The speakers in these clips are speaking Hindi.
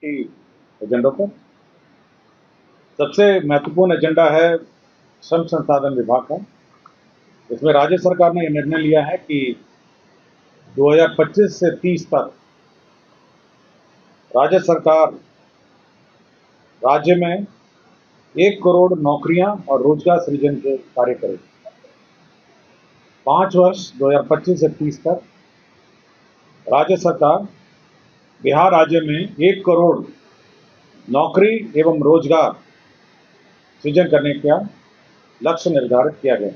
की एजेंडों पर सबसे महत्वपूर्ण एजेंडा है श्रम संसाधन विभाग का। इसमें राज्य सरकार ने यह निर्णय लिया है कि 2025 से 30 तक राज्य सरकार राज्य में 1 करोड़ नौकरियां और रोजगार सृजन के कार्य करेगी। 5 वर्ष 2025 से 30 तक राज्य सरकार बिहार राज्य में 1 करोड़ नौकरी एवं रोजगार सृजन करने का लक्ष्य निर्धारित किया गया।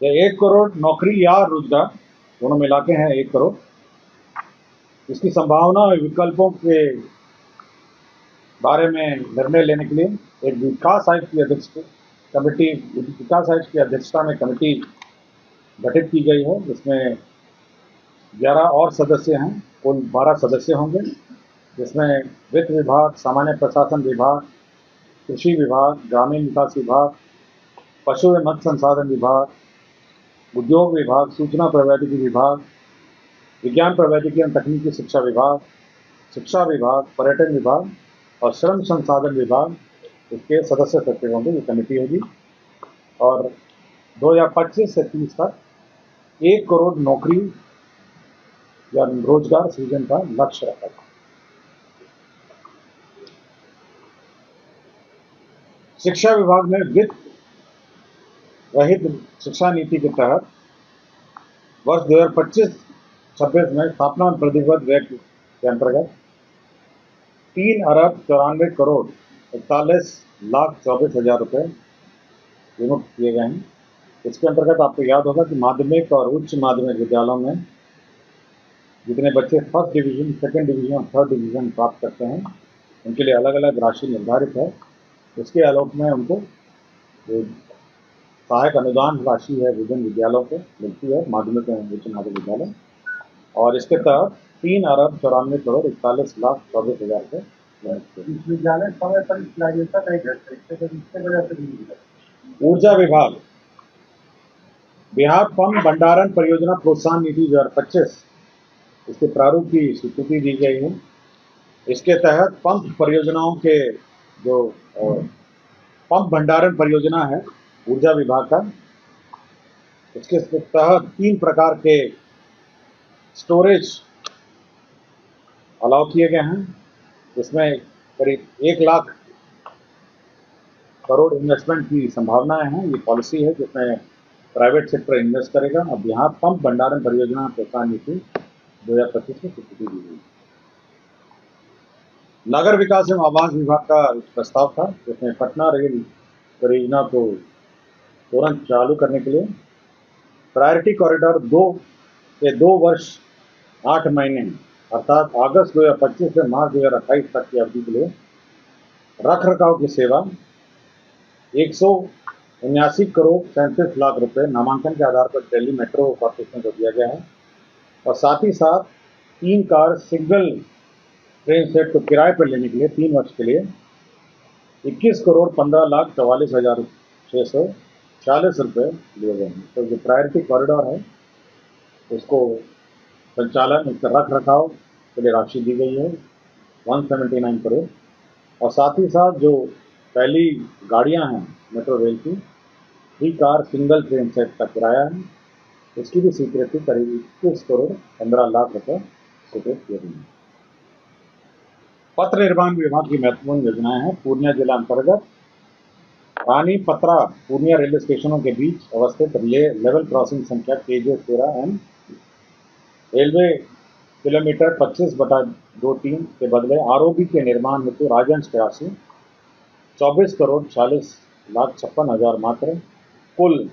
यह 1 करोड़ नौकरी या रोजगार दोनों मिला के हैं 1 करोड़। इसकी संभावना और विकल्पों के बारे में निर्णय लेने के लिए एक विकास आयुक्त की अध्यक्षता में कमेटी गठित की गई है, जिसमें 11 और सदस्य हैं। कुल 12 सदस्य होंगे, जिसमें वित्त विभाग, सामान्य प्रशासन विभाग, कृषि विभाग, ग्रामीण विकास विभाग, पशु एवं मत्स्य संसाधन विभाग, उद्योग विभाग, सूचना प्रौद्योगिकी विभाग, विज्ञान प्रौद्योगिकी एवं तकनीकी शिक्षा विभाग, पर्यटन विभाग और श्रम संसाधन विभाग इसके सदस्य सचिव होंगे। ये कमेटी होगी और 2025 से 30 तक 1 करोड़ नौकरी या रोजगार सृजन का लक्ष्य रखा था। शिक्षा विभाग ने वित्त रहित शिक्षा नीति के तहत वर्ष 2025-26 में स्थापना प्रतिबद्ध व्यय के अंतर्गत 3,94,41,24,000 रुपये विमुक्त किए गए हैं। इसके अंतर्गत आपको याद होगा कि माध्यमिक और उच्च माध्यमिक विद्यालयों में जितने बच्चे फर्स्ट डिवीजन, सेकंड डिवीजन और थर्ड डिवीजन प्राप्त करते हैं, उनके लिए अलग अलग राशि निर्धारित है। इसके आलोक में उनको जो सहायक अनुदान राशि है विभिन्न विद्यालयों को मिलती है, माध्यमिक एवं उच्च माध्यमिक विद्यालय, और इसके तहत 3,94,41,24,000 रुपये विद्यालय समय पर नहीं करते, इसके वजह से ऊर्जा विभाग बिहार पंप भंडारण परियोजना प्रोत्साहन निधि 2025 इसके प्रारूप की स्वीकृति दी गई है। इसके तहत पंप परियोजनाओं के जो पंप भंडारण परियोजना है ऊर्जा विभाग का, इसके तहत 3 प्रकार के स्टोरेज अलाउ किए गए हैं। इसमें करीब 1 लाख करोड़ इन्वेस्टमेंट की संभावनाएं हैं। ये पॉलिसी है जिसमें प्राइवेट सेक्टर इन्वेस्ट करेगा। अब यहाँ पंप भंडारण परियोजना प्रोत्साहन नीति 2025 में स्वीकृति दी गई। नगर विकास एवं आवास विभाग का प्रस्ताव था, जिसमें पटना रेल परियोजना को तुरंत चालू करने के लिए प्रायोरिटी कॉरिडोर 2 के 2 वर्ष 8 महीने अर्थात अगस्त 2025 से मार्च 2028 तक की अवधि के लिए रख रखाव की सेवा 179 करोड़ 37 लाख रुपए नामांकन के आधार पर दिल्ली मेट्रो कॉर्पोरेशन को दिया गया है। और साथ ही साथ 3 कार सिंगल ट्रेन सेट को किराए पर लेने के लिए 3 वर्ष के लिए 21 करोड़ 15,44,640 रुपये लिए गए हैं। तो जो प्रायोरिटी कॉरिडोर है उसको संचालन, इसका रख रखाव के लिए राशि दी गई है 179 करोड़। और साथ ही साथ जो पहली गाड़ियां हैं मेट्रो रेल की 3 कार सिंगल ट्रेन सेट का किराया है, इसकी भी स्वीकृति करीब 21 करोड़ 15 लाख रुपये स्वीकृत किए गए हैं। पत्र निर्माण विभाग की महत्वपूर्ण योजनाएं हैं। पूर्णिया जिला अंतर्गत रानी पत्रा पूर्णिया रेलवे स्टेशनों के बीच अवस्थित लेवल क्रॉसिंग संख्या KJ 13M रेलवे किलोमीटर 25/23 के बदले ROB के निर्माण हेतु राजंश के राशि 24 करोड़ 40,56,000 मात्र कुल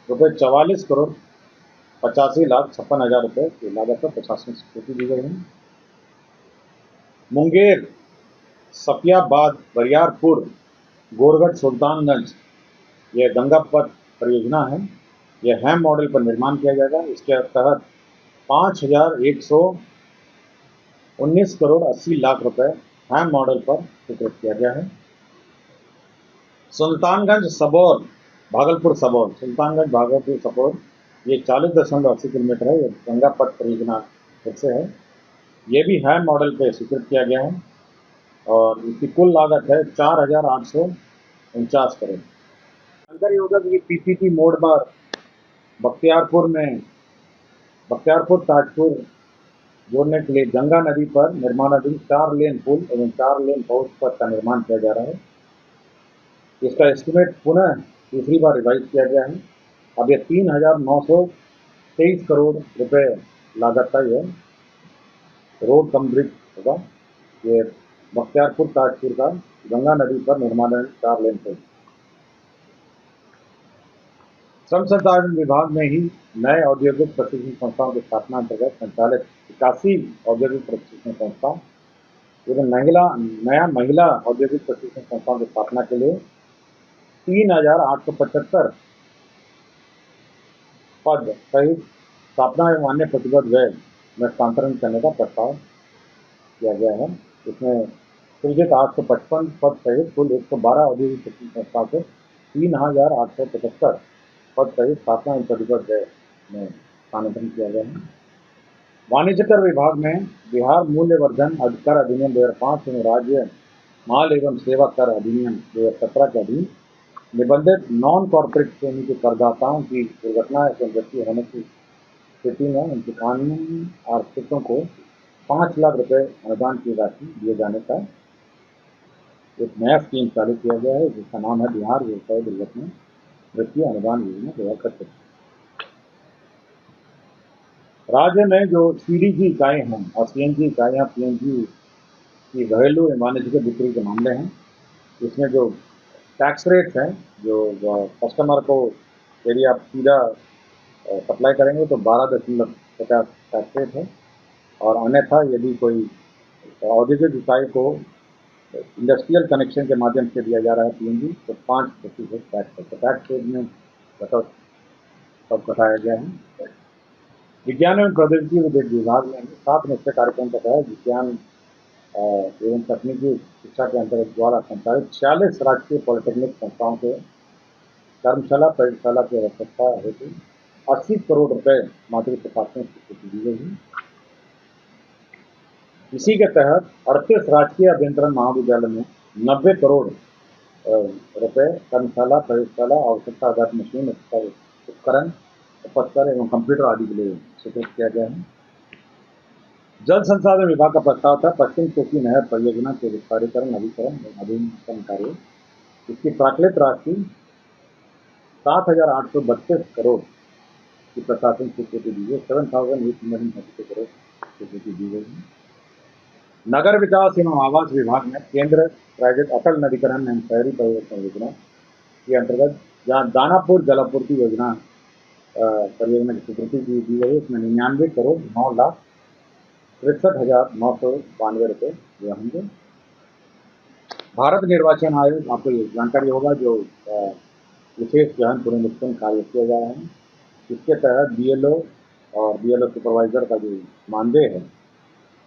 रुपये 44 करोड़ 85,56,000 रुपये की लागत पर प्रशासनिक स्वीकृति दी गई है। मुंगेर सफियाबाद बरियारपुर गोरगढ़ सुल्तानगंज यह गंगा पथ परियोजना है। यह हैम मॉडल पर निर्माण किया जाएगा। इसके तहत 5,119 करोड़ 80 लाख रुपए हैम मॉडल पर स्वीकृत किया गया है। सुल्तानगंज सबौर भागलपुर सबौर सुल्तानगंज भागलपुर सबौर ये 40.80 किलोमीटर है। ये गंगा पथ परियोजना फिर से है। ये भी हैम मॉडल पे स्वीकृत किया गया है और इसकी कुल लागत है 4,849 करोड़। जानकारी होगा कि पीपीपी मोड पर बख्तियारपुर में बख्तियारपुर ताजपुर जोड़ने के लिए गंगा नदी पर निर्माणाधीन 4 लेन पुल एवं 4 लेन हाउस पथ का निर्माण किया जा रहा है। इसका एस्टीमेट पुनः तीसरी बार रिवाइज किया गया है। अब ये 3,923 करोड़ रुपए लागत का यह रोड कम ब्रिज होगा। ये बख्तियारपुर ताजपुर का गंगा नदी पर निर्माण 4 लेन पुल। श्रम संसाधन विभाग में ही नए औद्योगिक प्रशिक्षण संस्थाओं की स्थापना अंतर्गत संचालित 81 औद्योगिक प्रशिक्षण संस्था एवं नया महिला औद्योगिक प्रशिक्षण संस्थाओं की स्थापना के लिए 3,875 पद सहित स्थापना एवं अन्य प्रतिबद्ध व्यय में हस्तांतरण करने का प्रस्ताव किया गया है। इसमें सृजित 855 पद सहित कुल 112 औद्योगिक प्रशिक्षण संस्था को 3,875 पद सहित स्थापना एवं प्रतिबद्ध व्यय में स्थानांतरण किया गया है। वाणिज्य कर विभाग में बिहार मूल्यवर्धन कर अधिनियम 2005 एवं राज्य माल एवं सेवा कर अधिनियम 2017 के अधीन निबंधित नॉन कॉर्पोरेट श्रेणी के करदाताओं की दुर्घटना या मृत्यु होने की स्थिति में उनके कानूनी आर्थिकों को 5 लाख रुपए अनुदान की राशि दिए जाने का एक नया स्कीम चालू किया गया है, जिसका नाम है बिहार व्यवसाय दुर्घटना मृत्यु अनुदान योजना 2025। राज्य में जो सीडीजी इकाई हैं और सीएनजी इकाइयाँ पीएनजी की घरेलू एवं वाणिज्यिक बिक्री के मामले हैं, इसमें जो टैक्स रेट्स हैं, जो कस्टमर को यदि आप सीधा सप्लाई करेंगे तो 12.50 टैक्स रेट है और अन्यथा यदि कोई औद्योगिक इकाई को इंडस्ट्रियल कनेक्शन के माध्यम से दिया जा रहा है पीएनजी तो 5% टैक्स है। तो टैक्स रेट में सब घटाया गया है। विज्ञान एवं प्रौद्योगिकी विभाग में 7 निश्चय कार्यक्रम का तहत विज्ञान एवं तकनीकी शिक्षा के अंतर्गत द्वारा संचालित 46 राष्ट्रीय पॉलिटेक्निक संस्थाओं के कर्मशाला प्रयोगशाला की आवश्यकता हेतु 80 करोड़ रुपए माध्यमिक प्रशासनिक स्वीकृति दी गई है। इसी के तहत 38 राजकीय अभियंत्रण महाविद्यालय में 90 करोड़ रुपए कर्मशाला प्रयोगशाला आवश्यकता आधारित मशीन उपकरण पत्थर एवं कंप्यूटर आदि के लिए स्वीकृत किया गया है। जल संसाधन विभाग का प्रस्ताव था पश्चिम कोसी नहर परियोजना के विस्तारीकरण नवीकरण एवं आधुनिकीकरण कार्य। इसकी प्राकृत राशि 7,832 करोड़ की प्रशासन स्वीकृति दी गई, 7,832 करोड़ स्वीकृति दी गई है। नगर विकास एवं आवास विभाग में केंद्र प्रायोजित अटल नवीकरण एवं शहरी परिवर्तन योजना के अंतर्गत जहाँ दानापुर जलापूर्ति योजना परियोजना की स्वीकृति दी गई, इसमें 99 करोड़ 9,63,992 रुपये दिए होंगे। भारत निर्वाचन आयोग, आपको ये जानकारी होगा, जो विशेष गहन पुनरीक्षण कार्य किया जा रहा है, इसके तहत बीएलओ और बीएलओ सुपरवाइजर का जो मानदेय है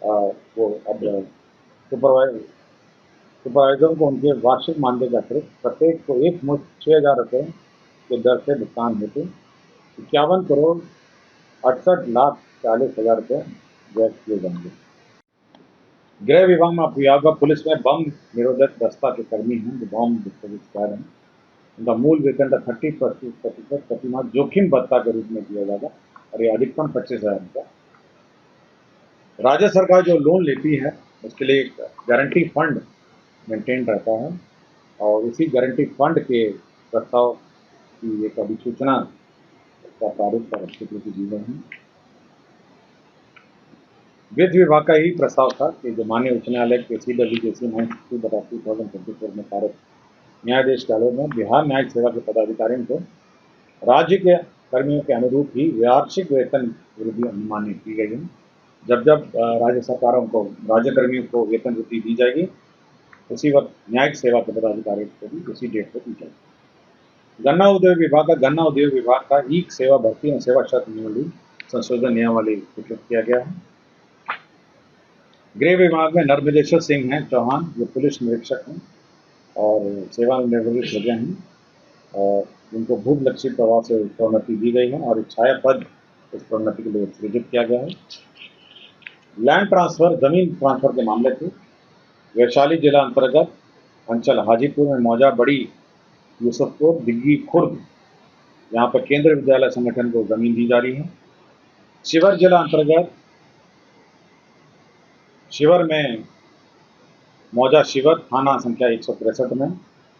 वो अब सुपरवाइजरों को उनके वार्षिक मानदेय के अतिरिक्त प्रत्येक को एक मुश्त 6,000 रुपये के दर से भुगतान हेतु 51 करोड़ 68,40,000 रुपये व्यय किए जाएंगे। गृह विभाग में आपको याद होगा पुलिस में बम निरोधक दस्ता के कर्मी हैं जो बम डिस्ट्रीब्यूटर हैं, उनका मूल वेतन का 30% प्रतिमाह जोखिम भत्ता के रूप में दिया जाएगा और ये अधिकतम 25,000 रुपये। राज्य सरकार जो लोन लेती है उसके लिए एक गारंटी फंड मेंटेन रहता है और इसी गारंटी फंड के प्रस्ताव की एक अधिसूचना का प्रारूप पर स्वीकृति दी गई है। वित्त विभाग का ही प्रस्ताव था कि जो माननीय उच्च न्यायालय के CWJC 960/2024 में पारित न्यायाधीश के आलोक में बिहार न्यायिक सेवा के पदाधिकारियों को राज्य के कर्मियों के अनुरूप ही वार्षिक वेतन वृद्धि अनुमानित की गई है। जब राज्य सरकारों को राज्य कर्मियों को वेतन वृद्धि दी जाएगी उसी वक्त न्यायिक सेवा के पदाधिकारियों को भी उसी डेट पर दी जाएगी। गन्ना उद्योग विभाग का ई सेवा भर्ती और सेवा शर्त नियमावली संशोधन नियमावली स्वीकृत किया गया है। गृह विभाग में नर्मदेश्वर सिंह हैं चौहान, जो पुलिस निरीक्षक हैं और सेवानिवृत्त हो गए हैं और उनको भूख लक्षित प्रभाव से प्रोन्नति दी गई है और एक छाया पद इस प्रोन्नति के लिए सृजित किया गया है। लैंड ट्रांसफर, जमीन ट्रांसफर के मामले थे। वैशाली जिला अंतर्गत अंचल हाजीपुर में मौजा, बड़ी यूसुफपुर, दिग्गी खुर्द, यहाँ पर केंद्रीय विद्यालय संगठन को जमीन दी जा रही है। शिवर जिला अंतर्गत शिवर में मौजा शिवर, थाना संख्या 163 में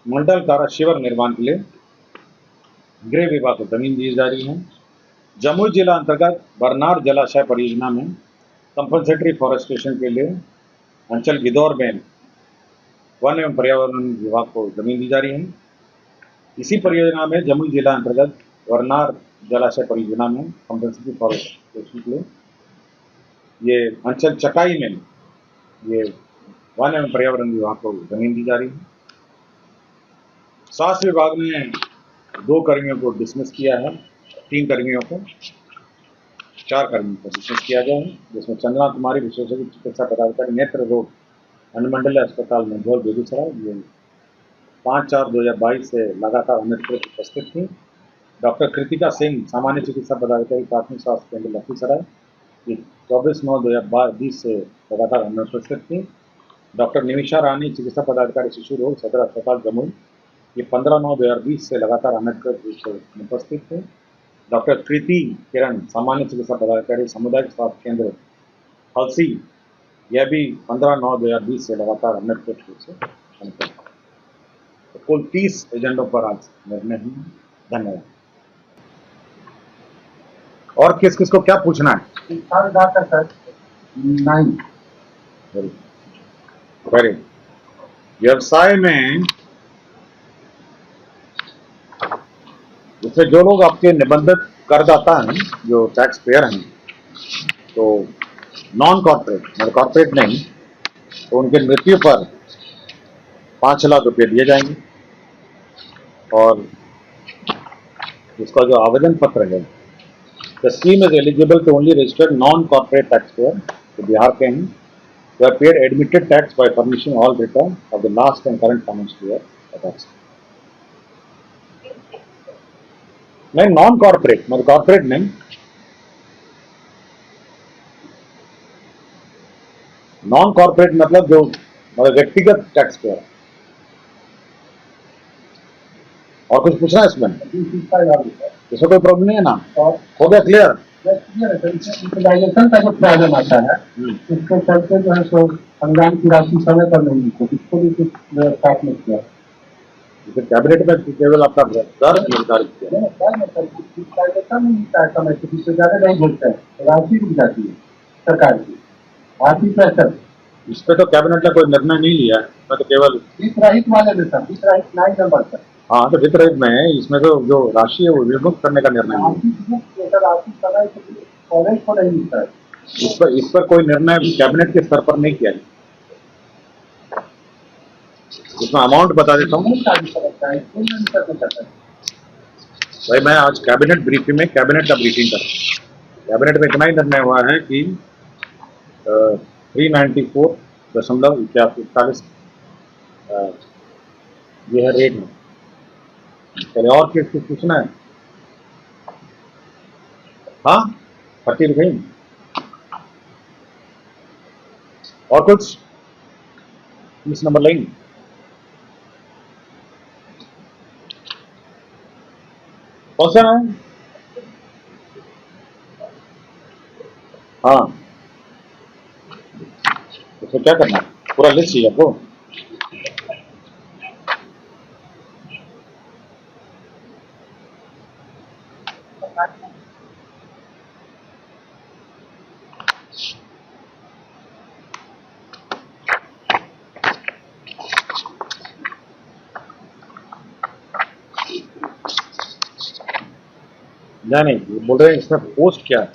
मंडल कारा शिवर निर्माण के लिए गृह विभाग को जमीन दी जा रही है। जमुई जिला अंतर्गत बरनार जलाशय परियोजना में कंपनसेटरी फॉरेस्टेशन के लिए अंचल गिदौर में वन एवं पर्यावरण विभाग को जमीन दी जा रही है। इसी परियोजना में जमुई जिला अंतर्गत बरनार जलाशय परियोजना में कंपनसेटरी फॉरेस्टेशन के लिए ये अंचल चकाई में ये वन एवं पर्यावरण विभाग को जमीन दी जा रही है। स्वास्थ्य विभाग ने 2 कर्मियों को डिसमिस किया है, 3 कर्मियों को, 4 कर्मियों को डिसमिस किया गया है, जिसमें चंद्रा कुमारी विशेषज्ञ चिकित्सा पदाधिकारी, नेत्र रोग, अनुमंडलीय अस्पताल मंझौल, बेगूसराय, ये 5/4/2022 से लगातार अनियमित उपस्थित थी। डॉक्टर कृतिका सिंह, सामान्य चिकित्सा पदाधिकारी, प्राथमिक स्वास्थ्य केंद्र लखीसराय, ये 24/9/2020 से लगातार अनुपस्थित थी। डॉक्टर निमिषा रानी, चिकित्सा पदाधिकारी, शिशु रोग, सदर अस्पताल जमुई, ये 15/9/2020 से लगातार अनधिकृत रूप से अनुपस्थित थे। डॉक्टर कृति किरण, सामान्य चिकित्सा पदाधिकारी, सामुदायिक स्वास्थ्य केंद्र हलसी, यह भी 15/9/2020 से लगातार अनधिकृत रूप से अनुपस्थित। तो कुल 30 एजेंडों पर आज निर्णय हुए। धन्यवाद। और किस किस को क्या पूछना है? वेरी व्यवसाय में जैसे जो लोग आपके निबंधित करदाता हैं, जो टैक्स पेयर हैं, तो नॉन कॉर्पोरेट मतलब कॉर्पोरेट नहीं, तो उनके मृत्यु पर 5 लाख रुपये दिए जाएंगे। और इसका जो आवेदन पत्र है, the scheme is eligible to only registered non corporate tax payer, तो बिहार के हैं, who have paid admitted tax by furnishing all return of the last and current financial year tax. नहीं, नॉन कॉर्पोरेट मतलब कॉर्पोरेट नहीं, नॉन कॉर्पोरेट मतलब जो मतलब व्यक्तिगत टैक्स पेयर। और कुछ पूछना है इसमें? इसमें कोई प्रॉब्लम नहीं है ना? हो गया क्लियर? यूटिलाइजेशन का जो प्रॉब्लम आता है, इसके चलते जो है सो अनुदान की राशि समय पर नहीं मिलती, इसको भी कुछ व्यवस्था नहीं किया। कैबिनेट में केवल आपका दर निर्धारित किया, यूटिलाइजेशन नहीं मिलता है समय से, जिससे ज्यादा नहीं मिलता है, राशि रुक जाती है सरकार की, आर्थिक प्रेशर। इस पर तो कैबिनेट ने कोई निर्णय नहीं लिया है, मैं तो केवल वित्त रहित वाले में सर, वित्त रहित 9 नंबर पर। हाँ, तो वित्त रहित में है, इसमें तो जो राशि है वो विमुक्त करने का निर्णय है। आर्थिक समय कॉलेज को नहीं मिलता है, इस पर कोई निर्णय कैबिनेट के स्तर पर नहीं किया है। इसमें अमाउंट बता देता हूँ भाई, मैं आज कैबिनेट ब्रीफिंग में कैबिनेट का ब्रीफिंग कर, कैबिनेट में इतना ही निर्णय हुआ है कि 394.41 ये है रेट में। चलिए, और किस किस पूछना है? हाँ, 30 रुपये। और कुछ? 30 नंबर लाइन। कौन सा है? हाँ, तो क्या करना है? पूरा लिस्ट चाहिए आपको? नहीं, बोल रहे हैं इसमें पोस्ट क्या है?